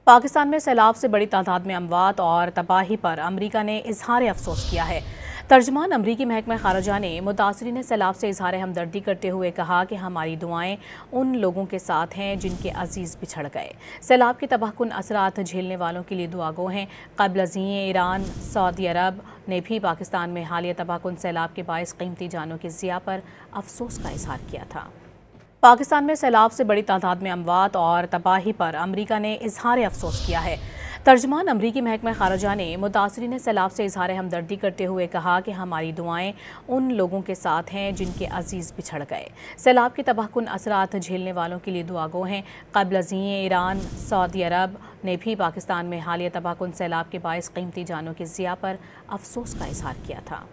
पाकिस्तान में सैलाब से बड़ी तादाद में अमवात और तबाही पर अमेरिका ने इजहार अफसोस किया है। तर्जमान अमरीकी महकमा खारजा ने मुतासरीन सैलाब से इजहार हमदर्दी करते हुए कहा कि हमारी दुआएं उन लोगों के साथ हैं जिनके अजीज़ बिछड़ गए। सैलाब के तबाहकुन असरात झेलने वालों के लिए दुआगो हैं। क़ब्ल अज़ीं ईरान, सऊदी अरब ने भी पाकिस्तान में हालिया तबाहकुन सैलाब के बाइस कीमती जानों की ज़िया पर अफसोस का इजहार किया था। पाकिस्तान में सैलाब से बड़ी तादाद में अमवात और तबाही पर अमेरिका ने इजहार अफसोस किया है। तर्जमान अमरीकी महकमा खारजा ने मुतासरीन सैलाब से इजहार हमदर्दी करते हुए कहा कि हमारी दुआएं उन लोगों के साथ हैं जिनके अजीज़ बिछड़ गए। सैलाब के तबाहकुन असरात झेलने वालों के लिए दुआगो हैं। क़ब्ल अज़ीं ईरान, सऊदी अरब ने भी पाकिस्तान में हालिया तबाहकुन सैलाब के बाइस कीमती जानों की ज़िया पर अफसोस का इजहार किया था।